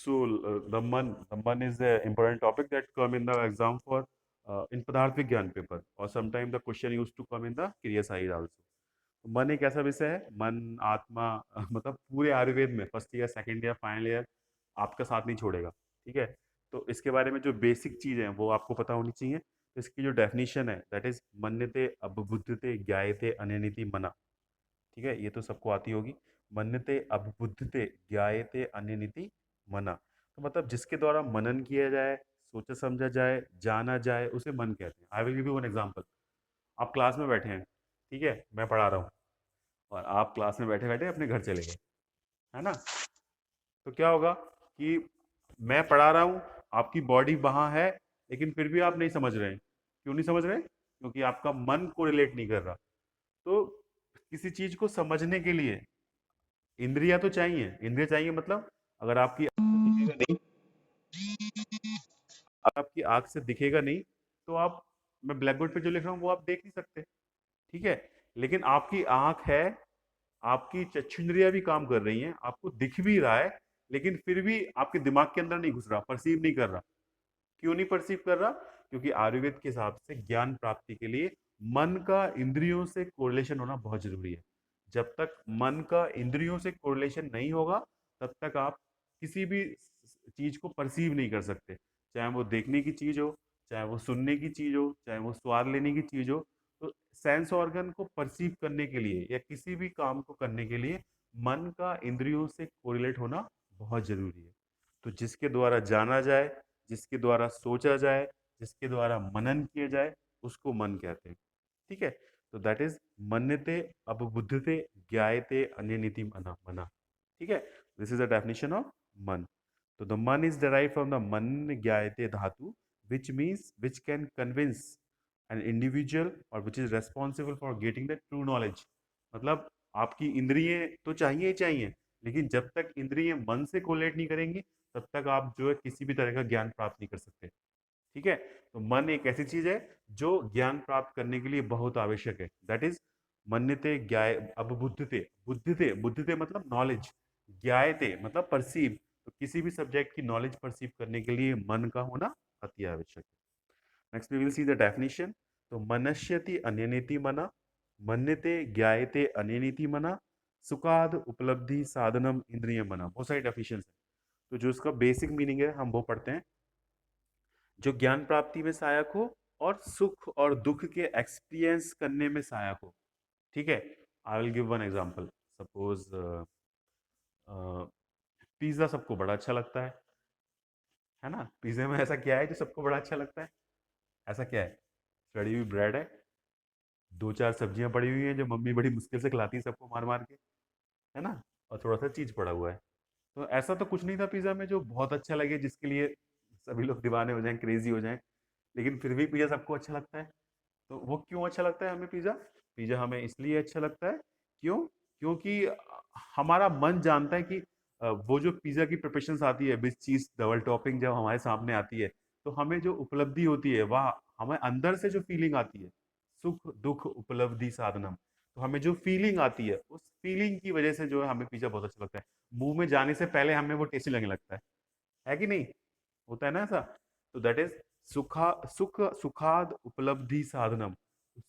So the man is the important topic that come in the exam for in Padarth Vigyan paper, or sometime the question used to come in the क्रिया side also. तो मन एक ऐसा विषय है, मन आत्मा मतलब पूरे आयुर्वेद में first year second year final year आपका साथ नहीं छोड़ेगा। ठीक है, तो इसके बारे में जो बेसिक चीज़ है वो आपको पता होनी चाहिए। तो इसकी जो डेफिनेशन है दैट इज मन्यते अबुद्धते ज्ञायते अनिति मना। ठीक है, ये तो सबको आती होगी। मन्यते अबुद्धते ज्ञायते अनिति मना, तो मतलब जिसके द्वारा मनन किया जाए, सोचा समझा जाए, जाना जाए, उसे मन कहते हैं। I will give you one example. आप क्लास में बैठे हैं, ठीक है, मैं पढ़ा रहा हूँ, और आप क्लास में बैठे बैठे अपने घर चले गए, है ना? तो क्या होगा कि मैं पढ़ा रहा हूँ, आपकी बॉडी वहाँ है, लेकिन फिर भी आप नहीं समझ रहे हैं। क्यों नहीं समझ रहे? क्योंकि आपका मन को रिलेट नहीं कर रहा। तो किसी चीज को समझने के लिए इंद्रिया तो चाहिए। इंद्रिया चाहिए मतलब अगर आपकी दिखेगा नहीं, आपकी आंख से दिखेगा नहीं, तो आप, मैं ब्लैक बोर्ड पे जो लिख रहा हूँ वो आप देख नहीं सकते। ठीक है, लेकिन आपकी आंख है, आपकी चक्षुंद्रियां भी काम कर रही हैं, आपको दिख भी रहा है, लेकिन फिर भी आपके दिमाग के अंदर नहीं घुस रहा, परसीव नहीं कर रहा। क्यों नहीं परसीव कर रहा? क्योंकि आयुर्वेद के हिसाब से ज्ञान प्राप्ति के लिए मन का इंद्रियों से कोरिलेशन होना बहुत जरूरी है। जब तक मन का इंद्रियों से कोरिलेशन नहीं होगा, तब तक आप किसी भी चीज को परसीव नहीं कर सकते। चाहे वो देखने की चीज हो, चाहे वो सुनने की चीज हो, चाहे वो स्वाद लेने की चीज हो। तो सेंस ऑर्गन को परसीव करने के लिए या किसी भी काम को करने के लिए मन का इंद्रियों से कोरिलेट होना बहुत जरूरी है। तो जिसके द्वारा जाना जाए, जिसके द्वारा सोचा जाए, जिसके द्वारा मनन किया जाए, उसको मन कहते हैं। ठीक है, तो दैट इज मन्यते अबुद्धते ज्ञायते अन्यनीति मना मना। ठीक है, this is the definition of मन। तो द मन इज डिराइव फ्रॉम द मन ज्ञायते धातु, which means which can convince an individual or which is responsible for getting the true knowledge। मतलब आपकी इंद्रियां तो चाहिए ही चाहिए, लेकिन जब तक इंद्रियां मन से कोलेट नहीं करेंगी, तब तक आप जो है किसी भी तरह का ज्ञान प्राप्त नहीं कर सकते। ठीक है, तो मन एक ऐसी चीज है जो ज्ञान प्राप्त करने के लिए बहुत आवश्यक है। दैट इज मन्यते ज्ञाय अबुद्धते। बुद्धते, बुद्धते मतलब नॉलेज, ज्ञायते मतलब परसीव। तो किसी भी सब्जेक्ट की नॉलेज परसीव करने के लिए मन का होना अति आवश्यक है। Next we will see the definition. तो मनश्यति अन्यनीति मना, मन्यते ज्ञायते अन्यनीति मना, सुखाद उपलब्धि साधनम इंद्रिय मना। बहुत सारी डेफिनेशन है, तो जो इसका बेसिक मीनिंग है हम वो पढ़ते हैं। जो ज्ञान प्राप्ति में सहायक हो और सुख और दुख के एक्सपीरियंस करने में सहायक हो। ठीक है, I will give one example. Suppose pizza सबको बड़ा अच्छा लगता है ना? पिज्ज़े में ऐसा क्या है जो सबको बड़ा अच्छा लगता है? ऐसा क्या है? सड़ी हुई ब्रेड है, दो चार सब्जियां पड़ी हुई हैं जो मम्मी बड़ी मुश्किल से खिलाती है सबको मार मार के, है ना? और थोड़ा सा चीज पड़ा हुआ है। तो ऐसा तो कुछ नहीं था पिज्ज़ा में जो बहुत अच्छा लगे, जिसके लिए सभी लोग दीवाने हो जाएं, क्रेजी हो जाएं। लेकिन फिर भी पिज़्ज़ा सबको अच्छा लगता है। तो वो क्यों अच्छा लगता है हमें पिज़्ज़ा? पिज़्ज़ा हमें इसलिए अच्छा लगता है, क्यों? क्योंकि हमारा मन जानता है कि वो जो पिज़्ज़ा की प्रिपरेशंस आती है, विच चीज़ डबल टॉपिंग जब हमारे सामने आती है, तो हमें जो उपलब्धि होती है, वह हमें अंदर से जो फीलिंग आती है, सुख दुख उपलब्धि साधनम। तो हमें जो फीलिंग आती है, उस फीलिंग की वजह से जो है हमें पिज़्ज़ा बहुत अच्छा लगता है। मुंह में जाने से पहले हमें वो टेस्टी लगने लगता है कि नहीं? होता है ना ऐसा? तो दैट इज सुखाद उपलब्धि साधनम।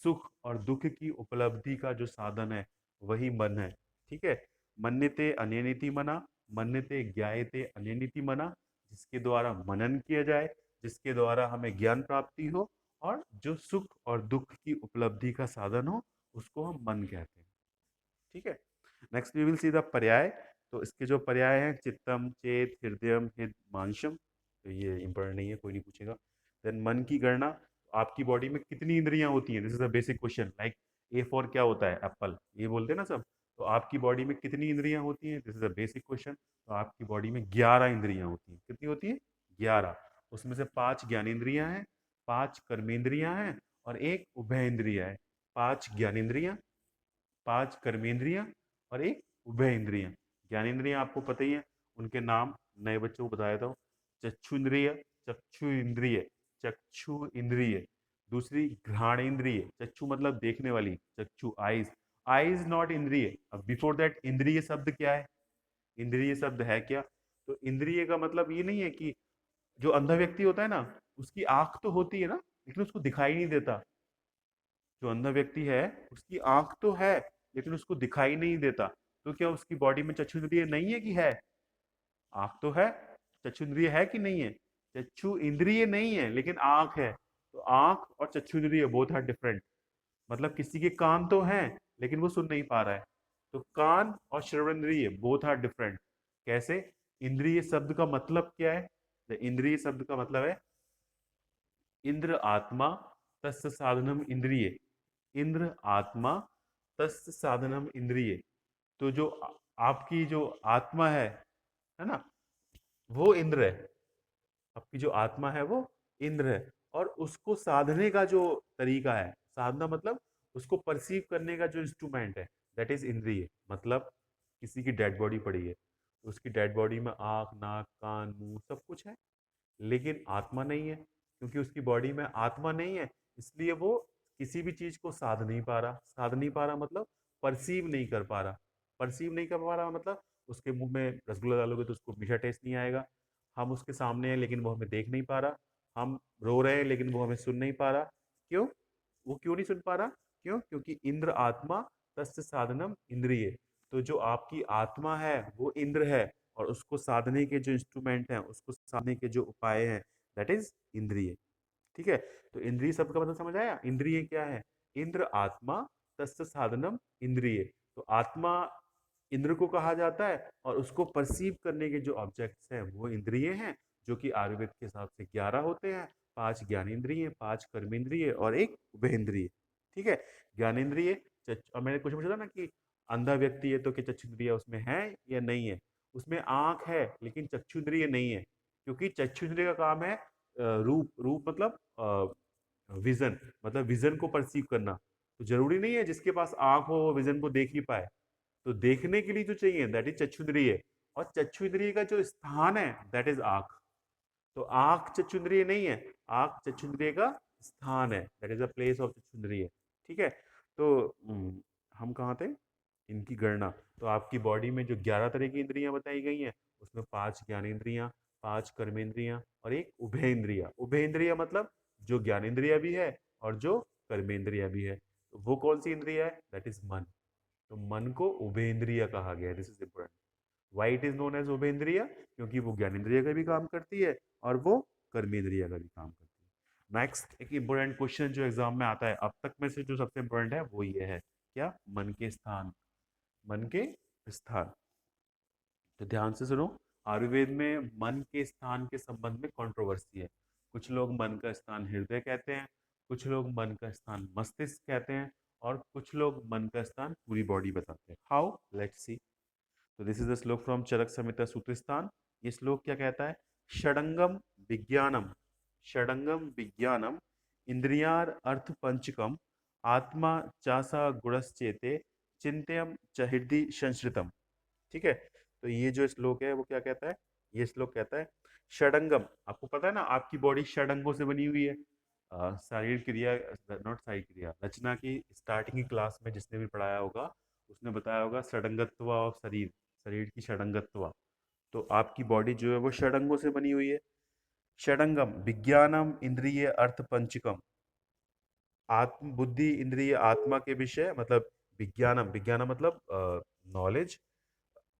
सुख और दुख की उपलब्धि का जो साधन है वही मन है। ठीक है, मन्यते अनियनिति मना, मन्यते ज्ञायते अनियनिति मना। जिसके द्वारा मनन किया जाए, जिसके द्वारा हमें ज्ञान प्राप्ति हो, और जो सुख और दुख की उपलब्धि का साधन हो, उसको हम मन कहते हैं। ठीक है, next we will see the पर्याय। तो इसके जो पर्याय हैं, चित्तम, चेत, हृदयम, हित, मांशम। तो ये इंपॉर्टेंट नहीं है, कोई नहीं पूछेगा। देन मन की गणना। आपकी बॉडी में कितनी इंद्रियां होती हैं? This is a basic question. Like A for क्या होता है? एप्पल, ये बोलते हैं ना सब। तो आपकी बॉडी में कितनी इंद्रियां होती हैं? This is a basic question. तो आपकी बॉडी में 11 इंद्रियां होती हैं। कितनी होती है? 11। उसमें से 5 ज्ञानेंद्रियां हैं, 5 कर्मेंद्रियां हैं, और एक उभय इंद्रिया है। 5 ज्ञानेंद्रियां, 5 कर्मेंद्रियां, और एक उभय इंद्रियां। ज्ञानेंद्रियां आपको पता ही है, उनके नाम नए बच्चों को बताया था। चक्षु इंद्रिय, चक्षु इंद्रिय, चक्षु इंद्रिय। दूसरी घ्राणेन्द्रिय, चक्षु मतलब देखने वाली, चक्षु आईज। आईज नॉट इंद्रिय। अब बिफोर दैट इंद्रिय शब्द क्या है? इंद्रिय शब्द है क्या? तो इंद्रिय का मतलब ये नहीं है कि जो अंधा व्यक्ति होता है ना, उसकी आंख तो होती है ना, लेकिन उसको दिखाई नहीं देता। जो अंधा व्यक्ति है, उसकी आंख तो है, लेकिन उसको दिखाई नहीं देता। तो क्या उसकी बॉडी में चक्षु इंद्रिय नहीं है कि है? आंख तो है, चक्षु इंद्रिय है कि नहीं है? चक्षु इंद्रिय नहीं है, लेकिन आंख है। तो आंख और चक्षु इंद्रिय बोथ आर डिफरेंट। मतलब किसी के कान तो हैं, लेकिन वो सुन नहीं पा रहा है। तो कान और श्रवणेंद्रिय बोथ आर डिफरेंट। कैसे? इंद्रिय शब्द का मतलब क्या है? इंद्रिय शब्द का मतलब है इंद्र आत्मा तस्य साधनम इंद्रिय। इंद्र आत्मा तस्य साधनम इंद्रिय। तो जो आपकी जो आत्मा है ना, वो इंद्र है। आपकी जो आत्मा है वो इंद्र है। और उसको साधने का जो तरीका है, साधना मतलब उसको परसीव करने का जो इंस्ट्रूमेंट है, दैट इज इंद्रिय। मतलब किसी की डेड बॉडी पड़ी है, तो उसकी डेड बॉडी में आंख, नाक, कान, मुंह सब कुछ है, लेकिन आत्मा नहीं है। क्योंकि उसकी बॉडी में आत्मा नहीं है, इसलिए वो किसी भी चीज को साध नहीं पा रहा। साध नहीं पा रहा मतलब परसीव नहीं कर पा रहा। परसीव नहीं कर पा रहा मतलब उसके मुंह में रसगुल्ला डालोगे तो उसको मीठा टेस्ट नहीं आएगा। हम उसके सामने हैं, लेकिन वो हमें देख नहीं पा रहा। हम रो रहे हैं, लेकिन वो हमें सुन नहीं पा रहा। क्यों? वो क्यों नहीं सुन पा रहा? क्यों? क्योंकि इंद्र आत्मा तस्य साधनम इंद्रिय। तो जो आपकी आत्मा है वो इंद्र है, और उसको साधने के जो इंस्ट्रूमेंट हैं, उसको साधने के जो उपाय हैं, दैट इज इंद्रिय। ठीक है? तो इंद्रिय शब्द का मतलब समझ आया? इंद्रिय क्या है? इंद्र आत्मा तस्य साधनम इंद्रिय। तो आत्मा इंद्र को कहा जाता है, और उसको परसीव करने के जो ऑब्जेक्ट्स हैं वो इंद्रिय हैं, जो कि आयुर्वेद के हिसाब से 11 होते हैं। 5 ज्ञानेंद्रिय, 5 कर्मेंद्रिय और एक उभयेंद्रिय। ठीक है? ज्ञानेंद्रिय, और मैंने कुछ पूछा था ना कि अंधा व्यक्ति है तो क्या चक्षुंद्रिय उसमें है या नहीं है? उसमें आंख है, लेकिन चक्षुंद्रिय नहीं है। क्योंकि चक्षुंद्रिय का काम है रूप। रूप मतलब विजन, मतलब विजन को परसीव करना। तो जरूरी नहीं है जिसके पास आंख हो वो विजन को देख ही पाए। तो देखने के लिए जो चाहिए दैट इज चक्षुंद्रिय। और चक्षुंद्रिय का जो स्थान है दैट इज आंख। तो आंख चक्षुंद्रिय नहीं है, आंख चक्षुंद्रिय का स्थान है, that is a place of चक्षुंद्रिय। ठीक है? तो हम कहाँ थे? इनकी गणना। तो आपकी बॉडी में जो 11 तरह की इंद्रियां बताई गई हैं, उसमें 5 ज्ञानेंद्रियां, 5 कर्मेंद्रियां और एक उभय इंद्रिया। उभय इंद्रिया मतलब जो ज्ञानेंद्रिया भी है और जो कर्मेंद्रिया भी है। तो वो कौन सी इंद्रिया है? दैट इज मन। तो मन को उभयेंद्रिय कहा गया है। This is important. Why it is known as उभयेंद्रिय? क्योंकि वो ज्ञानेंद्रिय का भी काम करती है और वो कर्मेंद्रिय का भी काम करती है। नेक्स्ट एक इंपॉर्टेंट क्वेश्चन जो एग्जाम में आता है अब तक में से, जो सबसे इंपॉर्टेंट है वो ये है, क्या? मन के स्थान। मन के स्थान। तो ध्यान से सुनो। आयुर्वेद में मन के स्थान के संबंध में कंट्रोवर्सी है। कुछ लोग मन का स्थान हृदय कहते हैं, कुछ लोग मन का स्थान मस्तिष्क कहते हैं, और कुछ लोग मन का स्थान पूरी बॉडी बताते हैं। हाउ? Let's see. तो दिस इज द श्लोक फ्रॉम चरक संहिता सूत्र स्थान। ये श्लोक क्या कहता है? षडंगम विज्ञानम, षडंगम विज्ञानम इंद्रियार अर्थ पंचकम आत्मा चासा गुणश्चेते चिंत्यम च हृदि संश्रितम। ठीक है? तो ये जो श्लोक है वो क्या कहता है? ये श्लोक कहता है षडंगम। आपको पता है ना आपकी बॉडी षडंगों से बनी हुई है। शारीर क्रिया, नॉट शारीर क्रिया, रचना की स्टार्टिंग की क्लास में जिसने भी पढ़ाया होगा उसने बताया होगा षडंगत्व ऑफ शरीर, शरीर की षडंगत्व। तो आपकी बॉडी जो है वो षडंगों से बनी हुई है। षडंगम विज्ञानम इंद्रिय अर्थ पंचकम। आत्म बुद्धि इंद्रिय आत्मा के विषय, मतलब विज्ञानम, विज्ञानम मतलब नॉलेज।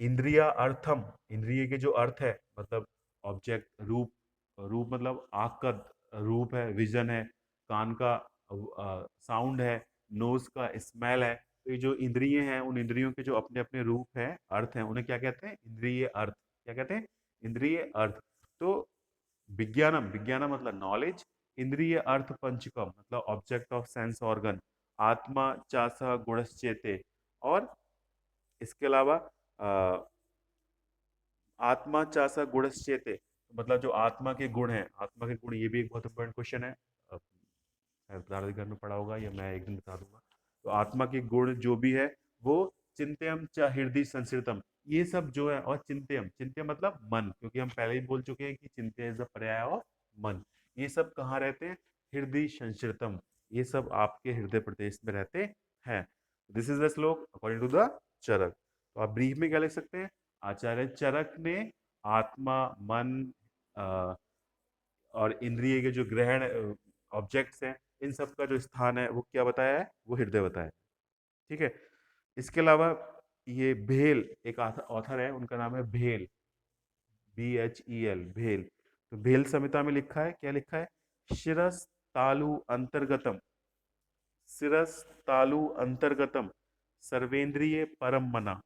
इंद्रिया अर्थम, इंद्रिय के जो अर्थ है मतलब ऑब्जेक्ट, रूप। रूप मतलब आँख का रूप है, विजन है। कान का साउंड है। नोज का स्मेल है। तो ये जो इंद्रिय हैं उन इंद्रियों के जो अपने अपने रूप हैं, अर्थ हैं, उन्हें क्या कहते हैं? इंद्रिय अर्थ। क्या कहते हैं? इंद्रिय अर्थ। तो विज्ञानम, विज्ञानम मतलब नॉलेज। इंद्रिय अर्थ पंचकम मतलब ऑब्जेक्ट ऑफ सेंस ऑर्गन। आत्मा चासा गुणश्चेते। और इसके अलावा आत्मा चासा गुणश्चेते, मतलब जो आत्मा के गुण हैं, आत्मा के गुण, ये भी एक बहुत इंपॉर्टेंट क्वेश्चन है। पदार्थ घर में पढ़ा होगा या मैं एक दिन बता दूंगा। तो आत्मा के गुण जो भी है वो चिंत्यम च हृदय संस्कृतम, ये सब जो है। और चिंत्यम, चिंत्य मतलब मन, क्योंकि हम पहले ही बोल चुके हैं कि चिंत्य इज द पर्याय ऑफ मन। ये सब कहाँ रहते हैं? हृदय संस्कृतम। ये सब आपके हृदय प्रदेश में रहते हैं। दिस इज द श्लोक अकॉर्डिंग टू द चरक। तो आप ब्रीफ में क्या लिख सकते हैं? आचार्य चरक ने आत्मा, मन, अ, और इंद्रिय के जो ग्रहण ऑब्जेक्ट्स हैं, इन सब का जो स्थान है वो क्या बताया है, वो हृदय बताया है। ठीक है। इसके अलावा ये भेल एक ऑथर है, उनका नाम है भेल, BHEL, भेल। तो भेल संहिता में लिखा है, क्या लिखा है, शिरस तालु अंतर्गतम, शिरस तालु अंतर्गतम सर्वेंद्रिय परम मना।